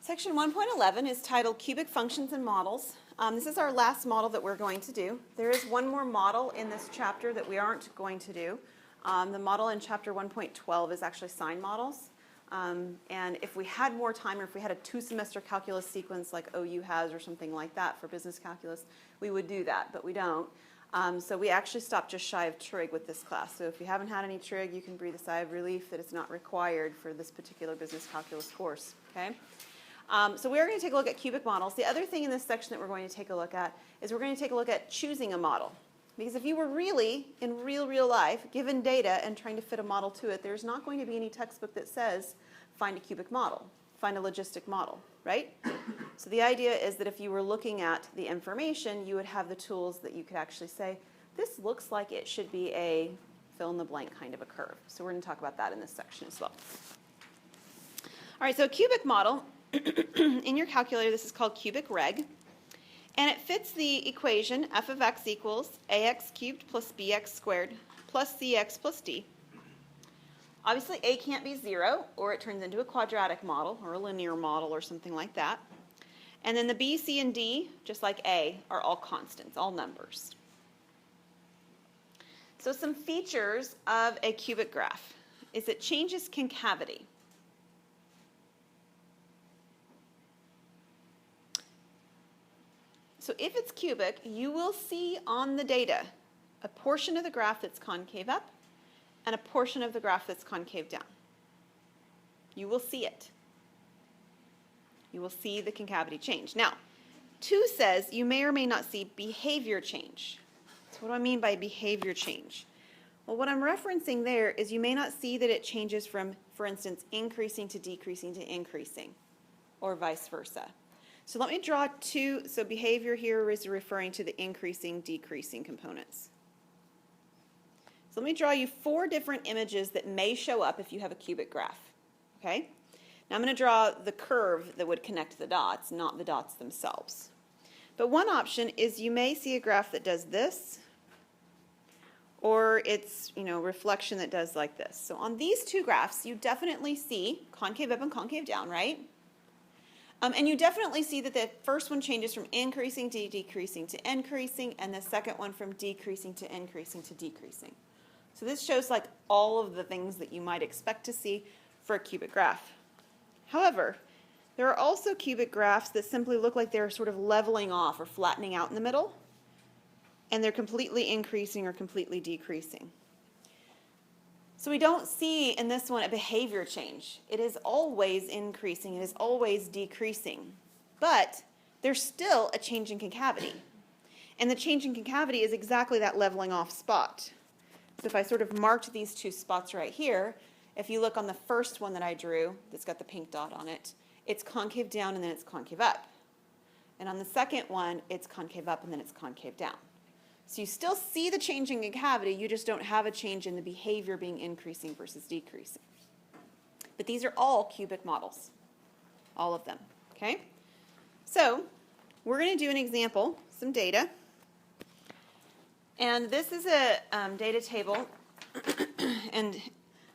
Section 1.11 is titled Cubic Functions and Models. This is our last model that we're going to do. There is one more model in this chapter that we aren't going to do. The model in chapter 1.12 is actually sign models. And if we had more time, or if we had a 2-semester calculus sequence like OU has or something like that for business calculus, we would do that, but we don't. So we actually stopped just shy of trig with this class. So if you haven't had any trig, you can breathe a sigh of relief that it's not required for this particular business calculus course, okay? So we are going to take a look at cubic models. The other thing in this section that we're going to take a look at is we're going to take a look at choosing a model. Because if you were really, in real life, given data and trying to fit a model to it, there's not going to be any textbook that says, find a cubic model, find a logistic model, right? So the idea is that if you were looking at the information, you would have the tools that you could actually say, this looks like it should be a fill-in-the-blank kind of a curve. So we're going to talk about that in this section as well. All right, so a cubic model, in your calculator, this is called cubic reg. And it fits the equation f of x equals ax cubed plus bx squared plus cx plus d. Obviously, a can't be 0, or it turns into a quadratic model or a linear model or something like that. And then the b, c, and d, just like a, are all constants, all numbers. So some features of a cubic graph is it changes concavity. So if it's cubic, you will see on the data a portion of the graph that's concave up and a portion of the graph that's concave down. You will see it. You will see the concavity change. Now, 2 says you may or may not see behavior change. So what do I mean by behavior change? Well, what I'm referencing there is you may not see that it changes from, for instance, increasing to decreasing to increasing, or vice versa. So let me draw 2, so behavior here is referring to the increasing, decreasing components. So let me draw you 4 different images that may show up if you have a cubic graph, okay? Now I'm going to draw the curve that would connect the dots, not the dots themselves. But one option is you may see a graph that does this, or it's, reflection that does like this. So on these 2 graphs, you definitely see concave up and concave down, right? And you definitely see that the first one changes from increasing to decreasing to increasing, and the second one from decreasing to increasing to decreasing. So this shows like all of the things that you might expect to see for a cubic graph. However, there are also cubic graphs that simply look like they're sort of leveling off or flattening out in the middle, and they're completely increasing or completely decreasing. So we don't see in this one a behavior change. It is always increasing, it is always decreasing. But there's still a change in concavity. And the change in concavity is exactly that leveling off spot. So if I sort of marked these 2 spots right here, if you look on the first one that I drew, that's got the pink dot on it, it's concave down and then it's concave up. And on the second one, it's concave up and then it's concave down. So you still see the change in concavity, you just don't have a change in the behavior being increasing versus decreasing. But these are all cubic models, all of them, okay? So we're going to do an example, some data. And this is a data table, and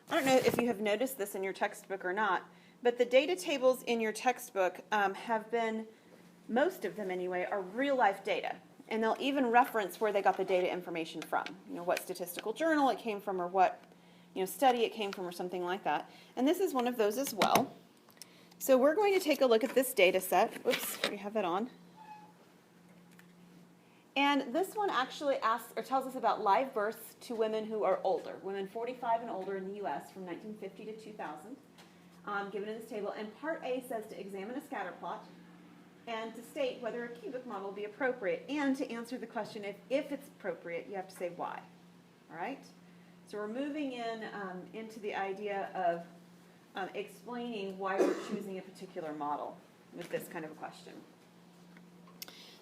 I don't know if you have noticed this in your textbook or not, but the data tables in your textbook have been, most of them anyway, are real-life data. And they'll even reference where they got the data information from, what statistical journal it came from or what study it came from or something like that. And this is one of those as well. So we're going to take a look at this data set. Oops, we have that on. And this one actually asks or tells us about live births to women who are older, women 45 and older in the U.S. from 1950 to 2000, given in this table. And part A says to examine a scatter plot and to state whether a cubic model will be appropriate. And to answer the question, if it's appropriate, you have to say why. All right? So we're moving into the idea of explaining why we're choosing a particular model with this kind of a question.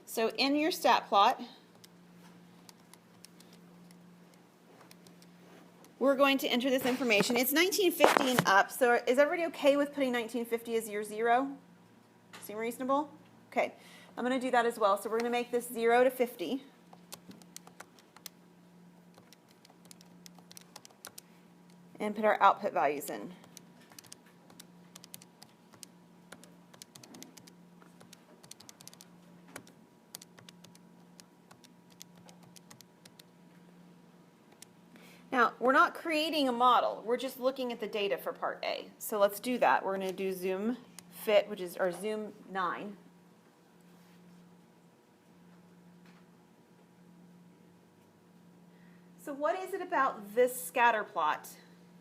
So in your stat plot, we're going to enter this information. It's 1950 and up, so is everybody okay with putting 1950 as year 0? Seem reasonable? Okay, I'm going to do that as well. So we're going to make this 0 to 50. And put our output values in. Now, we're not creating a model. We're just looking at the data for part A. So let's do that. We're going to do zoom fit, which is our zoom 9. So what is it about this scatter plot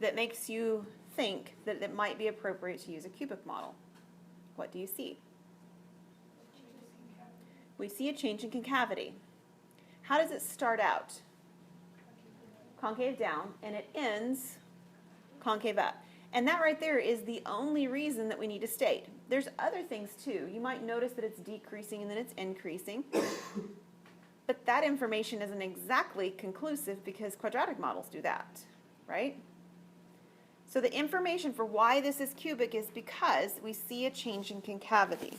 that makes you think that it might be appropriate to use a cubic model? What do you see? We see a change in concavity. How does it start out? Concave down, and it ends concave up. And that right there is the only reason that we need to state. There's other things too. You might notice that it's decreasing and then it's increasing. But that information isn't exactly conclusive because quadratic models do that, right? So the information for why this is cubic is because we see a change in concavity.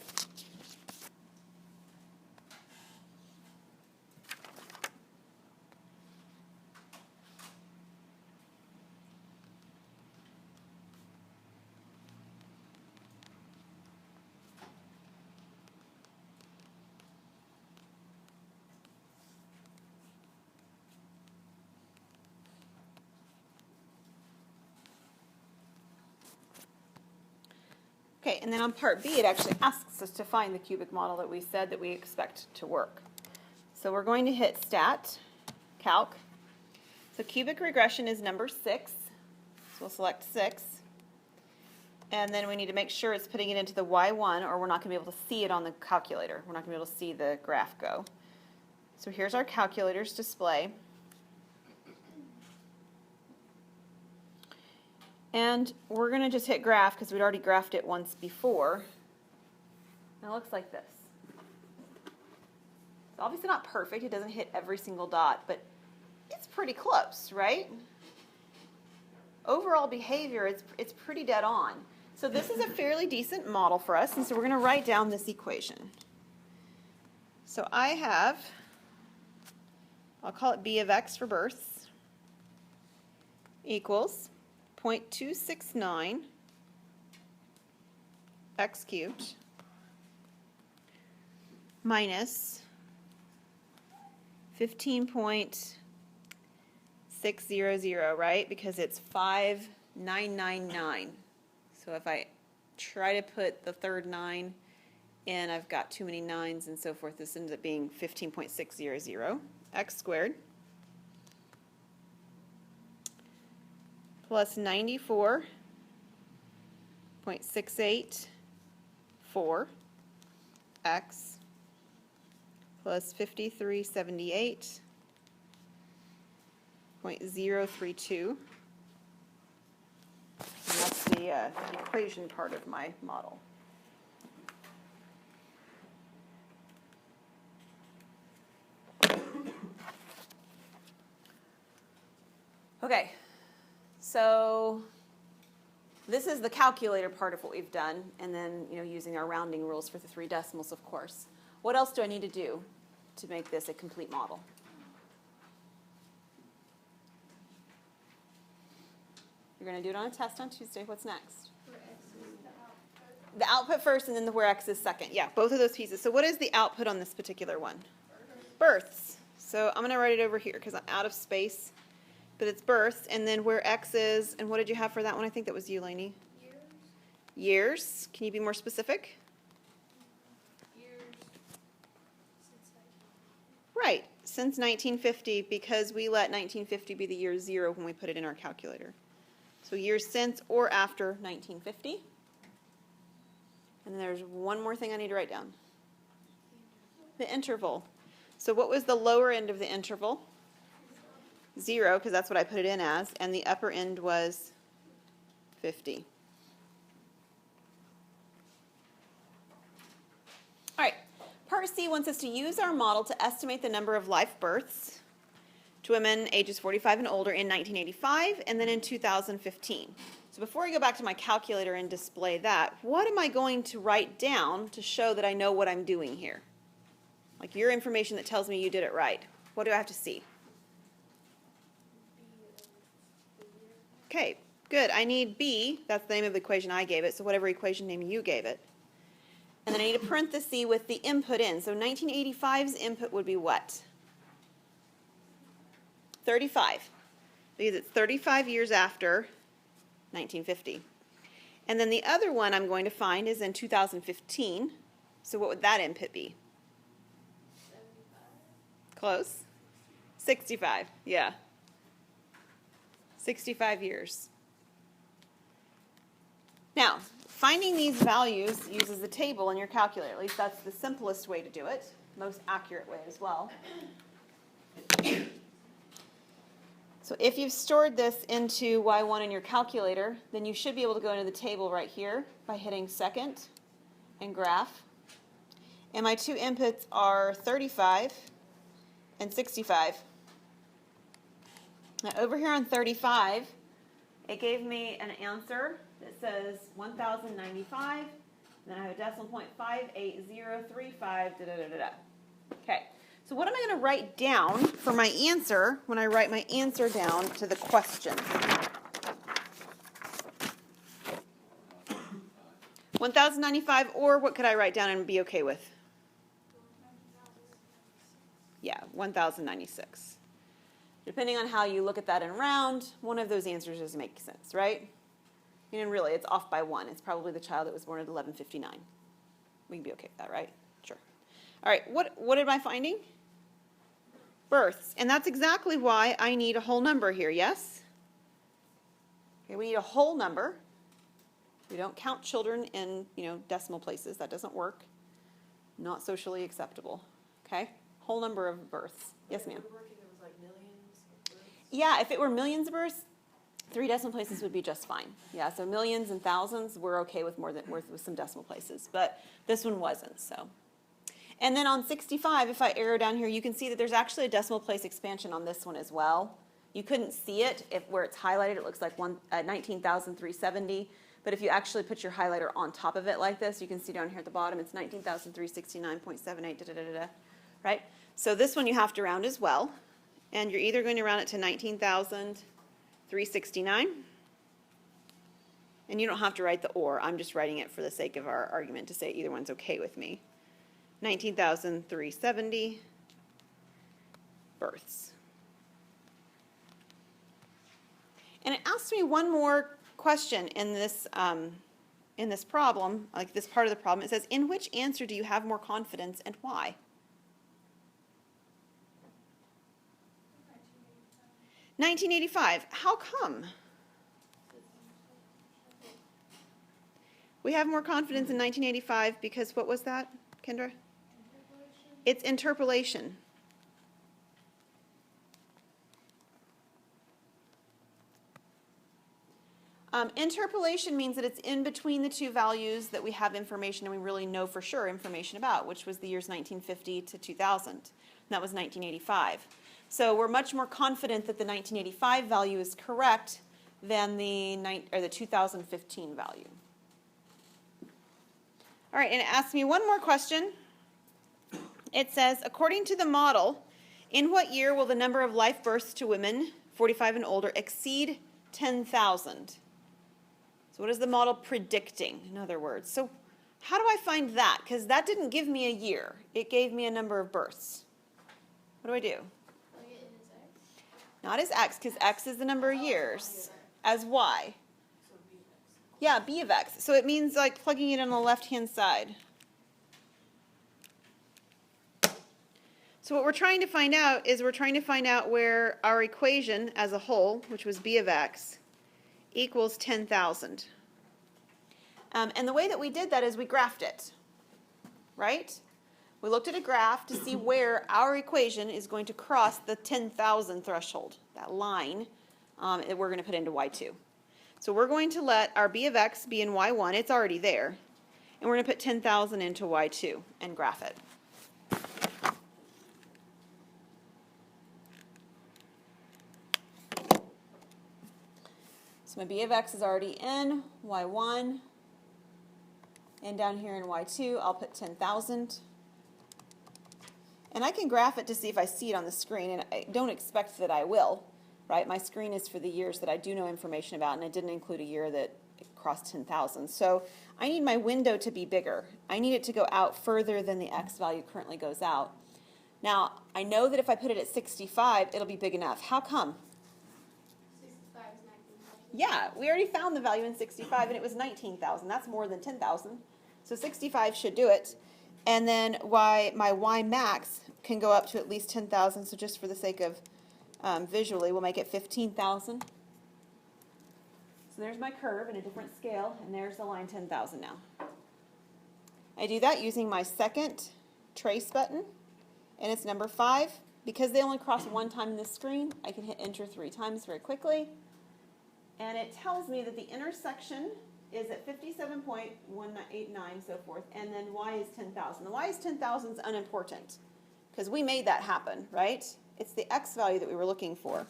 Okay, and then on part B, it actually asks us to find the cubic model that we said that we expect to work. So we're going to hit Stat, Calc. So cubic regression is number 6. So we'll select 6. And then we need to make sure it's putting it into the Y1, or we're not going to be able to see it on the calculator. We're not going to be able to see the graph go. So here's our calculator's display. And we're going to just hit graph because we'd already graphed it once before. Now it looks like this. It's obviously not perfect. It doesn't hit every single dot, but it's pretty close, right? Overall behavior, it's pretty dead on. So this is a fairly decent model for us, and so we're going to write down this equation. So I have, I'll call it B of x for births, equals 0.269 x cubed minus 15.600, right? Because it's 5999. So if I try to put the third 9 in, I've got too many 9s and so forth. This ends up being 15.600 x squared plus 94.684 x plus 5378.032. And that's the equation part of my model. Okay. So this is the calculator part of what we've done, and then using our rounding rules for the 3 decimals, of course. What else do I need to do to make this a complete model? You're going to do it on a test on Tuesday. What's next? The output first, and then the where x is second. Yeah, both of those pieces. So what is the output on this particular one? Births. So I'm going to write it over here because I'm out of space. But it's births, and then where x is, and what did you have for that one? I think that was you, Lainey. Years. Years. Can you be more specific? Years. Right, since 1950, because we let 1950 be the year 0 when we put it in our calculator. So years since or after 1950. And then there's one more thing I need to write down. The interval. So what was the lower end of the interval? 0, because that's what I put it in as, and the upper end was 50. All right, part C wants us to use our model to estimate the number of live births to women ages 45 and older in 1985 and then in 2015. So before I go back to my calculator and display that, what am I going to write down to show that I know what I'm doing here? Like your information that tells me you did it right. What do I have to see? Okay, good. I need B. That's the name of the equation I gave it, so whatever equation name you gave it. And then I need a parenthesis with the input in. So 1985's input would be what? 35. because it's 35 years after 1950. And then the other one I'm going to find is in 2015. So what would that input be? 75. Close. 65, yeah. 65 years. Now, finding these values uses a table in your calculator. At least that's the simplest way to do it, most accurate way as well. So if you've stored this into Y1 in your calculator, then you should be able to go into the table right here by hitting second and graph. And my two inputs are 35 and 65. Now over here on 35, it gave me an answer that says 1,095, and then I have a decimal point 58035, da-da-da-da-da. Okay, so what am I going to write down for my answer when I write my answer down to the question? 1,095, or what could I write down and be okay with? Yeah, 1,096. Depending on how you look at that in round, one of those answers doesn't make sense, right? And really, it's off by one. It's probably the child that was born at 11:59. We can be okay with that, right? Sure. All right, what am I finding? Births. And that's exactly why I need a whole number here, yes? Okay, we need a whole number. We don't count children in, decimal places. That doesn't work. Not socially acceptable. Okay? Whole number of births. Yes, ma'am? Yeah, if it were millions of births, 3 decimal places would be just fine. Yeah, so millions and thousands, we're okay with with some decimal places, but this one wasn't, so. And then on 65, if I arrow down here, you can see that there's actually a decimal place expansion on this one as well. You couldn't see it where it's highlighted. It looks like 19,370, but if you actually put your highlighter on top of it like this, you can see down here at the bottom, it's 19,369.78, da-da-da-da-da, right? So this one you have to round as well. And you're either going to round it to 19,369, and you don't have to write the or. I'm just writing it for the sake of our argument to say either one's okay with me. 19,370 births. And it asks me one more question in this problem, like this part of the problem. It says, in which answer do you have more confidence and why? 1985. How come? We have more confidence in 1985 because what was that, Kendra? It's interpolation. Interpolation means that it's in between the two values that we have information and we really know for sure information about, which was the years 1950 to 2000. And that was 1985. So we're much more confident that the 1985 value is correct than the 2015 value. All right, and it asks me one more question. It says, according to the model, in what year will the number of live births to women 45 and older exceed 10,000? So what is the model predicting, in other words? So how do I find that? Because that didn't give me a year. It gave me a number of births. What do I do? Not as x, because x is the number of years. As y. Yeah, b of x. So it means like plugging it in on the left-hand side. So what we're trying to find out is where our equation as a whole, which was b of x, equals 10,000. And the way that we did that is we graphed it, right? We looked at a graph to see where our equation is going to cross the 10,000 threshold, that line that we're going to put into y2. So we're going to let our b of x be in y1. It's already there. And we're going to put 10,000 into y2 and graph it. So my b of x is already in y1. And down here in y2, I'll put 10,000. And I can graph it to see if I see it on the screen, and I don't expect that I will, right? My screen is for the years that I do know information about, and I didn't include a year that it crossed 10,000. So I need my window to be bigger. I need it to go out further than the x value currently goes out. Now, I know that if I put it at 65, it'll be big enough. How come? Yeah, we already found the value in 65 and it was 19,000. That's more than 10,000. So 65 should do it. And then my y max can go up to at least 10,000. So just for the sake of visually, we'll make it 15,000. So there's my curve in a different scale, and there's the line 10,000 now. I do that using my second trace button, and it's number 5. Because they only cross one time in this screen, I can hit enter 3 times very quickly. And it tells me that the intersection is at 57.189, so forth, and then y is 10,000. The y is 10,000 is unimportant, because we made that happen, right? It's the x value that we were looking for.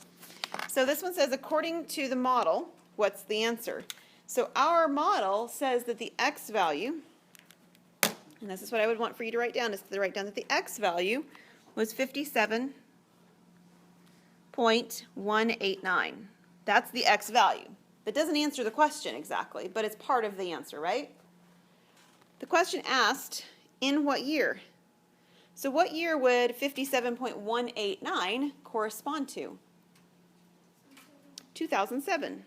So this one says, according to the model, what's the answer? So our model says that the x value, and this is what I would want for you to write down, is to write down that the x value was 57.189. That's the x value. That doesn't answer the question exactly, but it's part of the answer, right? The question asked, in what year? So what year would 57.189 correspond to? 2007.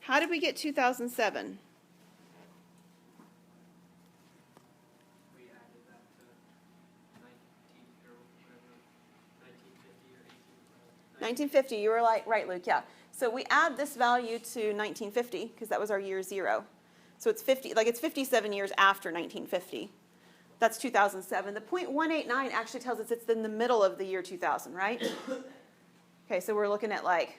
How did we get 2007? We added that to 1950, you were right, Luke, yeah. So we add this value to 1950, because that was our year 0. So it's 57 years after 1950. That's 2007. The 0.189 actually tells us it's in the middle of the year 2000, right? Okay, so we're looking at like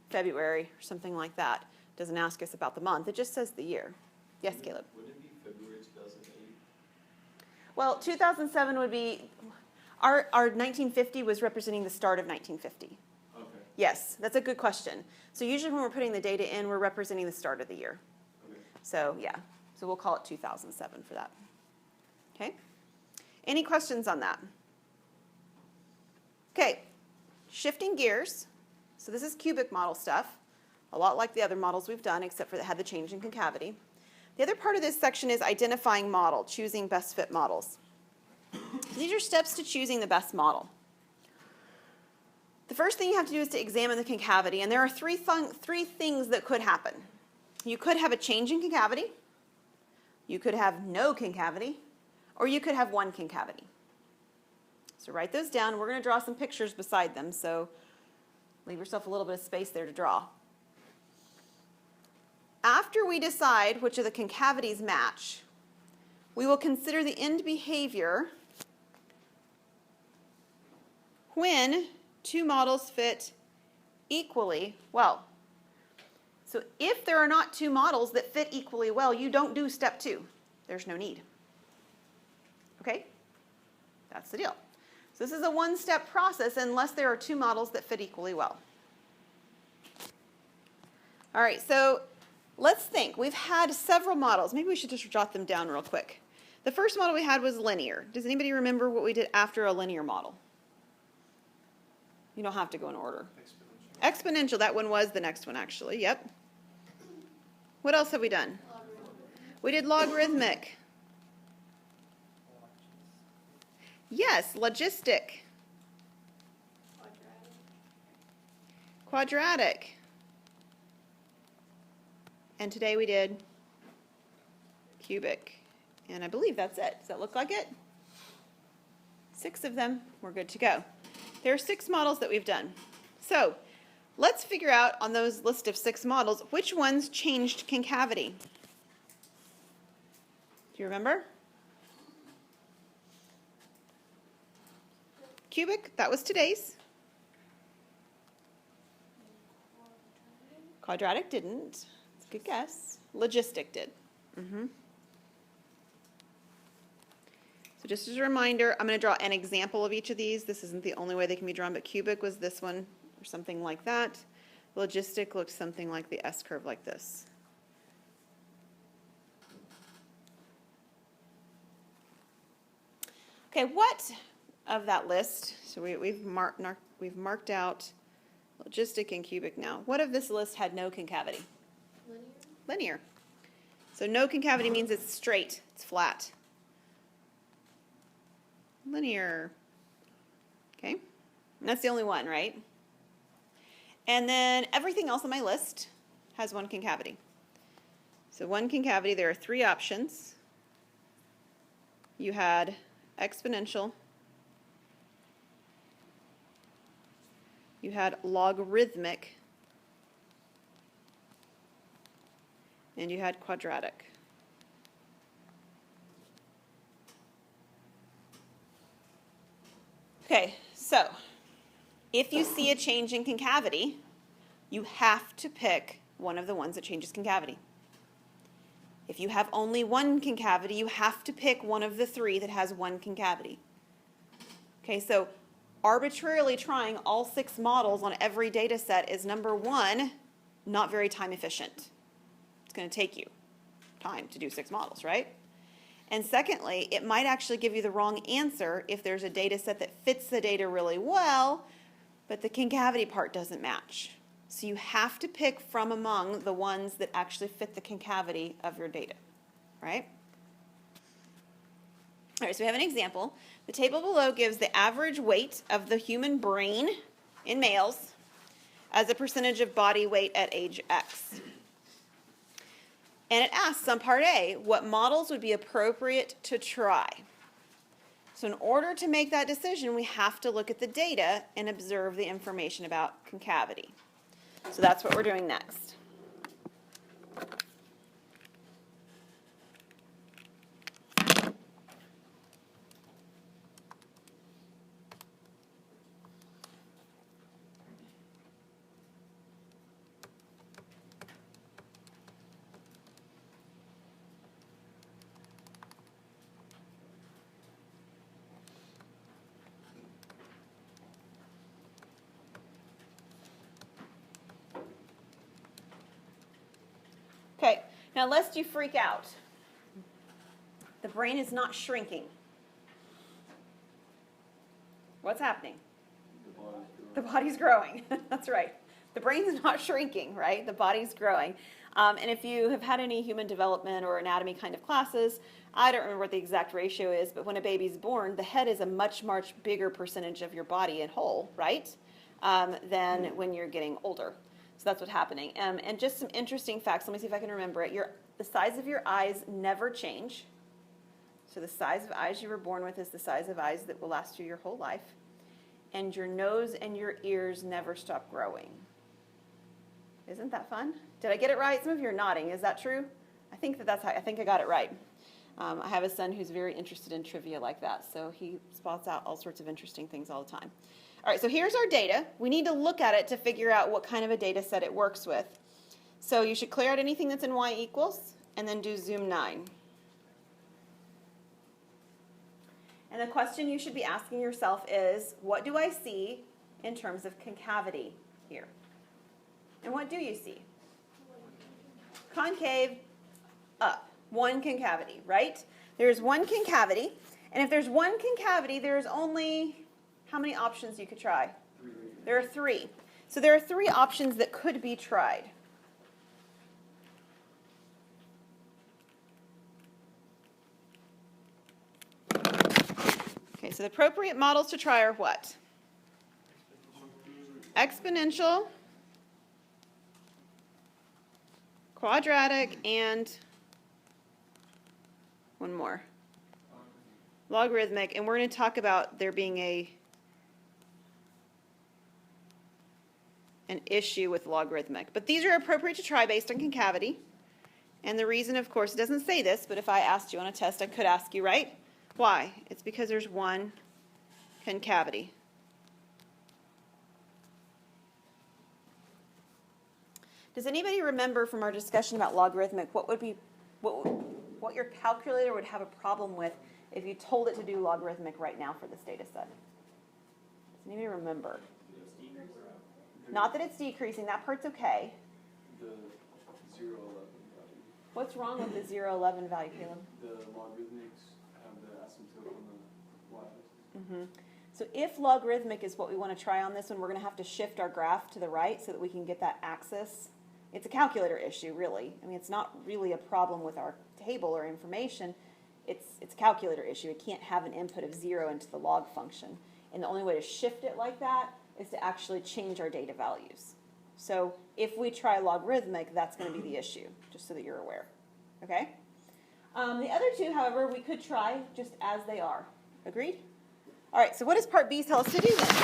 February or something like that. It doesn't ask us about the month, it just says the year. Yes, Caleb? Wouldn't it be February 2008? Well, 2007 would be, our 1950 was representing the start of 1950. Okay. Yes, that's a good question. So usually when we're putting the data in, we're representing the start of the year. Okay. So yeah, so we'll call it 2007 for that. Okay? Any questions on that? Okay, shifting gears. So this is cubic model stuff, a lot like the other models we've done, except for that had the change in concavity. The other part of this section is identifying model, choosing best fit models. These are steps to choosing the best model. The first thing you have to do is to examine the concavity, and there are three things that could happen. You could have a change in concavity, you could have no concavity, or you could have one concavity. So write those down. We're going to draw some pictures beside them, so leave yourself a little bit of space there to draw. After we decide which of the concavities match, we will consider the end behavior when two models fit equally well. So if there are not two models that fit equally well, you don't do step 2. There's no need. Okay? That's the deal. So this is a one-step process unless there are two models that fit equally well. All right, so let's think. We've had several models. Maybe we should just jot them down real quick. The first model we had was linear. Does anybody remember what we did after a linear model? You don't have to go in order. Exponential, that one was the next one actually, yep. What else have we done? We did logarithmic. Yes, logistic. Quadratic. And today we did cubic. And I believe that's it. Does that look like it? 6 of them. We're good to go. There are 6 models that we've done. So let's figure out on those list of 6 models which ones changed concavity. Do you remember? Cubic, that was today's. Quadratic didn't. That's a good guess. Logistic did. So just as a reminder, I'm going to draw an example of each of these. This isn't the only way they can be drawn, but cubic was this one or something like that. Logistic looked something like the S-curve like this. Okay, what of that list, so we've marked out logistic and cubic now. What of this list had no concavity? Linear. So no concavity means it's straight, it's flat. Linear. Okay, and that's the only one, right? And then everything else on my list has one concavity. So one concavity, there are three options. You had exponential, you had logarithmic, and you had quadratic. Okay, so if you see a change in concavity, you have to pick one of the ones that changes concavity. If you have only one concavity, you have to pick one of the three that has one concavity. Okay, so arbitrarily trying all 6 models on every data set is, number one, not very time efficient. It's going to take you time to do 6 models, right? And secondly, it might actually give you the wrong answer if there's a data set that fits the data really well, but the concavity part doesn't match. So you have to pick from among the ones that actually fit the concavity of your data, right? All right, so we have an example. The table below gives the average weight of the human brain in males as a percentage of body weight at age X. And it asks on part A, what models would be appropriate to try? So in order to make that decision, we have to look at the data and observe the information about concavity. So that's what we're doing next. Okay, now lest you freak out, the brain is not shrinking. What's happening? The body's growing. That's right. The brain's not shrinking, right? The body's growing. And if you have had any human development or anatomy kind of classes, I don't remember what the exact ratio is, but when a baby's born, the head is a much, much bigger percentage of your body in whole, right? Than when you're getting older. So that's what's happening. And just some interesting facts. Let me see if I can remember it. The size of your eyes never change. So the size of eyes you were born with is the size of eyes that will last you your whole life. And your nose and your ears never stop growing. Isn't that fun? Did I get it right? Some of you are nodding. Is that true? I think I think I got it right. I have a son who's very interested in trivia like that, so he spots out all sorts of interesting things all the time. All right, so here's our data. We need to look at it to figure out what kind of a data set it works with. So you should clear out anything that's in y equals, and then do zoom 9. And the question you should be asking yourself is, what do I see in terms of concavity here? And what do you see? Concave, up. One concavity, right? There's one concavity. And if there's one concavity, there's only how many options you could try? 3. There are 3. So there are 3 options that could be tried. Okay, so the appropriate models to try are what? Exponential, quadratic, and one more. Logarithmic. And we're going to talk about there being an issue with logarithmic. But these are appropriate to try based on concavity. And the reason, of course, it doesn't say this, but if I asked you on a test, I could ask you, right? Why? It's because there's one concavity. Does anybody remember from our discussion about logarithmic what your calculator would have a problem with if you told it to do logarithmic right now for this data set? Does anybody remember? Not that it's decreasing, that part's okay. The 0, 11 value. What's wrong with the 0, 11 value, Caleb? The logarithmics have the asymptote on the y-axis. So if logarithmic is what we want to try on this one, we're going to have to shift our graph to the right so that we can get that axis. It's a calculator issue, really. I mean, it's not really a problem with our table or information. It's a calculator issue. It can't have an input of 0 into the log function. And the only way to shift it like that is to actually change our data values. So if we try logarithmic, that's going to be the issue, just so that you're aware. Okay? The other two, however, we could try just as they are. Agreed? All right, so what does part B tell us to do then?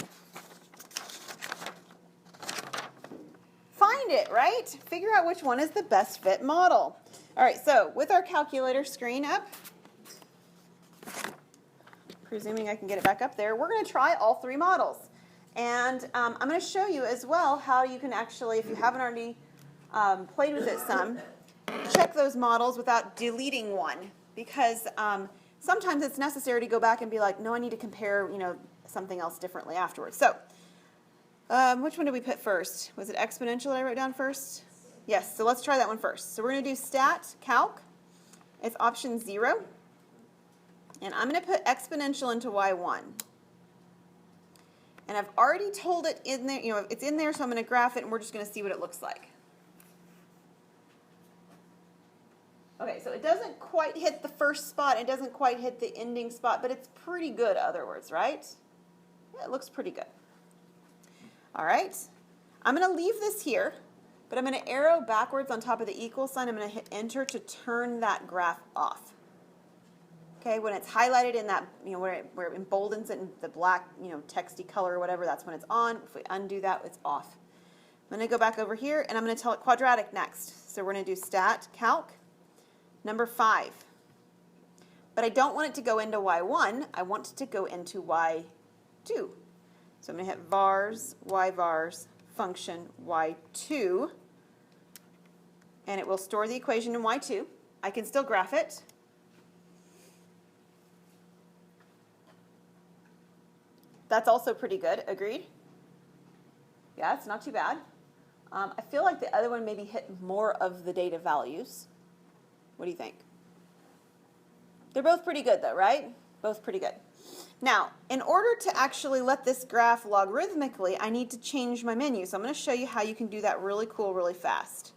Find it, right? Figure out which one is the best fit model. All right, so with our calculator screen up, presuming I can get it back up there, we're going to try all three models. And I'm going to show you as well how you can actually, if you haven't already played with it some, check those models without deleting one. Because sometimes it's necessary to go back and be like, no, I need to compare, something else differently afterwards. So which one did we put first? Was it exponential that I wrote down first? Yes, so let's try that one first. So we're going to do stat calc. It's option 0. And I'm going to put exponential into y1. And I've already told it in there, it's in there, so I'm going to graph it, and we're just going to see what it looks like. Okay, so it doesn't quite hit the first spot. It doesn't quite hit the ending spot, but it's pretty good, in other words, right? Yeah, it looks pretty good. All right. I'm going to leave this here, but I'm going to arrow backwards on top of the equal sign. I'm going to hit enter to turn that graph off. Okay, when it's highlighted in that, where it emboldens it in the black, texty color or whatever, that's when it's on. If we undo that, it's off. I'm going to go back over here, and I'm going to tell it quadratic next. So we're going to do stat calc, number 5. But I don't want it to go into y1. I want it to go into y2. So I'm going to hit vars, y vars, function y2. And it will store the equation in y2. I can still graph it. That's also pretty good. Agreed? Yeah, it's not too bad. I feel like the other one maybe hit more of the data values. What do you think? They're both pretty good though, right? Both pretty good. Now, in order to actually let this graph logarithmically, I need to change my menu. So I'm going to show you how you can do that really cool, really fast.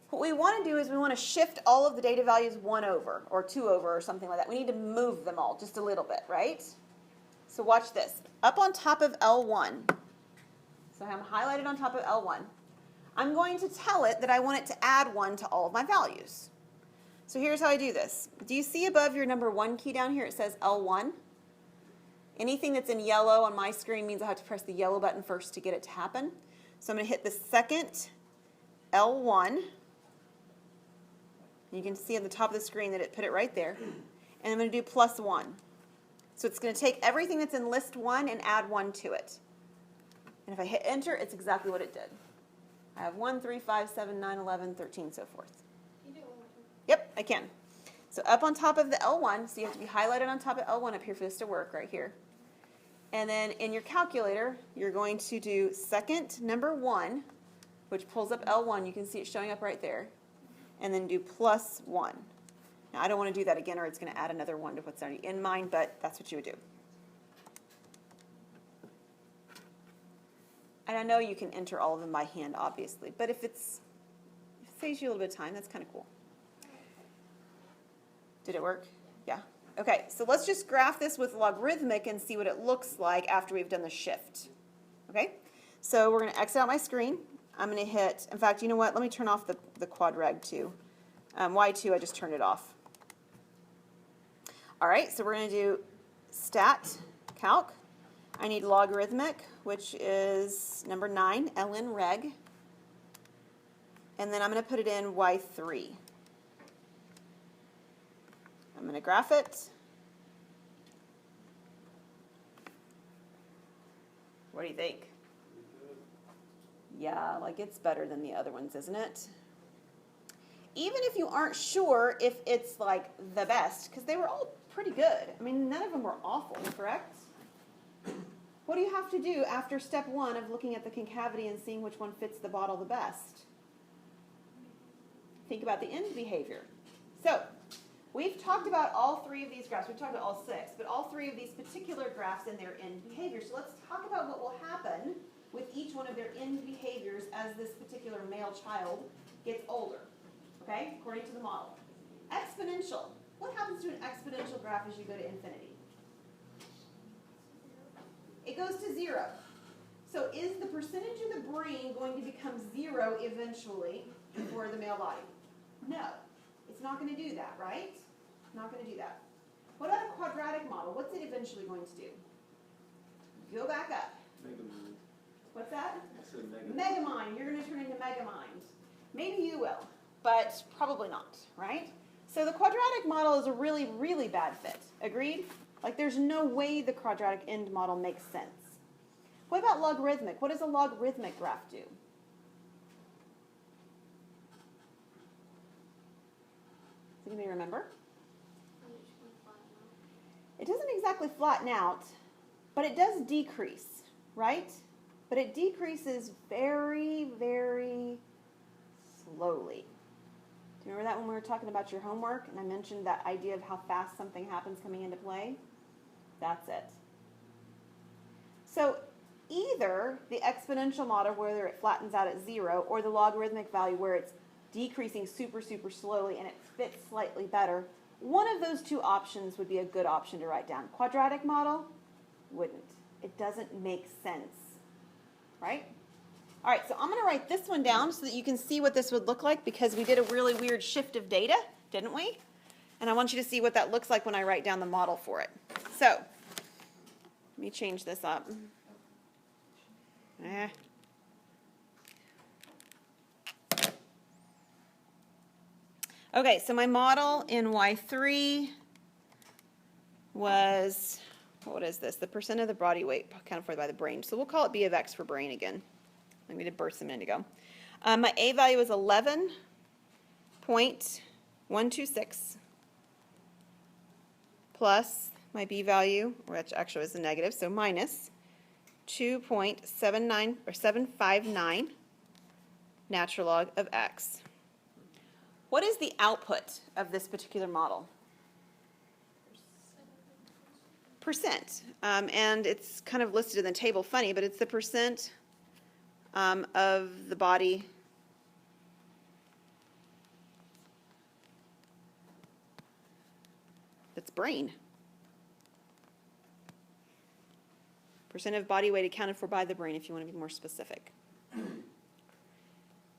What we want to do is we want to shift all of the data values 1 over or 2 over or something like that. We need to move them all just a little bit, right? So watch this. Up on top of L1, so I'm highlighted on top of L1, I'm going to tell it that I want it to add 1 to all of my values. So here's how I do this. Do you see above your number 1 key down here, it says L1? Anything that's in yellow on my screen means I have to press the yellow button first to get it to happen. So I'm going to hit the second L1. You can see at the top of the screen that it put it right there. And I'm going to do +1. So it's going to take everything that's in list 1 and add 1 to it. And if I hit enter, it's exactly what it did. I have 1, 3, 5, 7, 9, 11, 13, so forth. Can you do it one more time? Yep, I can. So up on top of the L1, so you have to be highlighted on top of L1 up here for this to work right here. And then in your calculator, you're going to do second number 1, which pulls up L1. You can see it showing up right there. And then do +1. Now, I don't want to do that again, or it's going to add another 1 to what's already in mine, but that's what you would do. And I know you can enter all of them by hand, obviously, but if it saves you a little bit of time, that's kind of cool. Did it work? Yeah. Okay, so let's just graph this with logarithmic and see what it looks like after we've done the shift. Okay? So we're going to exit out my screen. I'm going to hit, in fact, you know what? Let me turn off the quadrag too. Y2, I just turned it off. All right, so we're going to do stat calc. I need logarithmic, which is number 9, ln reg. And then I'm going to put it in y3. I'm going to graph it. What do you think? Yeah, like it's better than the other ones, isn't it? Even if you aren't sure if it's like the best, because they were all pretty good. I mean, none of them were awful, correct? What do you have to do after step 1 of looking at the concavity and seeing which one fits the bottle the best? Think about the end behavior. So, we've talked about all 3 of these graphs. We've talked about all 6, but all 3 of these particular graphs and their end behavior. So let's talk about what will happen with each one of their end behaviors as this particular male child gets older. Okay, according to the model. Exponential. What happens to an exponential graph as you go to infinity? It goes to 0. So is the percentage of the brain going to become 0 eventually for the male body? No. It's not going to do that, right? Not going to do that. What about a quadratic model? What's it eventually going to do? Go back up. Megamind. What's that? I said megamind. Megamind. You're going to turn into Megamind. Maybe you will, but probably not, right? So the quadratic model is a really, really bad fit. Agreed? Like there's no way the quadratic end model makes sense. What about logarithmic? What does a logarithmic graph do? Does anybody remember? It doesn't exactly flatten out, but it does decrease, right? But it decreases very, very slowly. Do you remember that when we were talking about your homework and I mentioned that idea of how fast something happens coming into play? That's it. So either the exponential model where it flattens out at 0 or the logarithmic value where it's decreasing super, super slowly and it fits slightly better, one of those two options would be a good option to write down. Quadratic model wouldn't. It doesn't make sense, right? All right, so I'm going to write this one down so that you can see what this would look like because we did a really weird shift of data, didn't we? And I want you to see what that looks like when I write down the model for it. So let me change this up. Okay, so my model in Y3 was, what is this? The percent of the body weight accounted for by the brain. So we'll call it B of X for brain again. Like we did births a minute ago. My A value is 11.126 plus my B value, which actually was a negative, so minus 2.79 or 759 natural log of X. What is the output of this particular model? Percent. And it's kind of listed in the table funny, but it's the percent of the body that's brain. Percent of body weight accounted for by the brain, if you want to be more specific.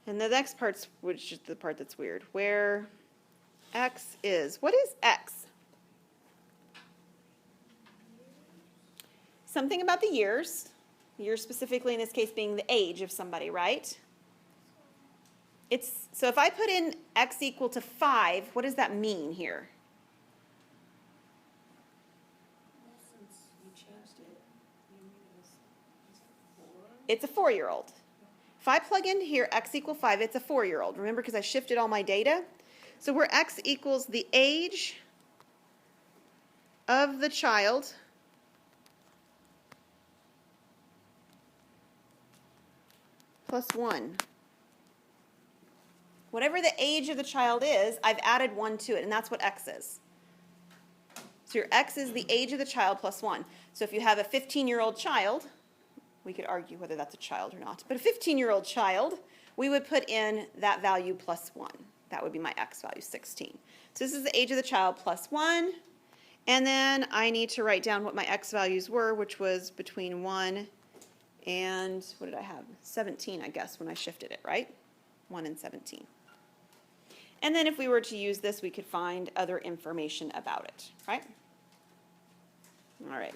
And the next part's, which is the part that's weird, where X is. What is X? Something about the years. Years specifically in this case being the age of somebody, right? So if I put in X equal to 5, what does that mean here? Since you changed it, you mean it was 4? It's a 4-year-old. If I plug in here X equal 5, it's a 4-year-old. Remember, because I shifted all my data? So where X equals the age of the child plus 1. Whatever the age of the child is, I've added 1 to it, and that's what X is. So your X is the age of the child plus 1. So if you have a 15-year-old child, we could argue whether that's a child or not, but a 15-year-old child, we would put in that value plus 1. That would be my X value, 16. So this is the age of the child plus 1, and then I need to write down what my X values were, which was between 1 and, what did I have? 17, I guess, when I shifted it, right? 1 and 17. And then if we were to use this, we could find other information about it, right? All right.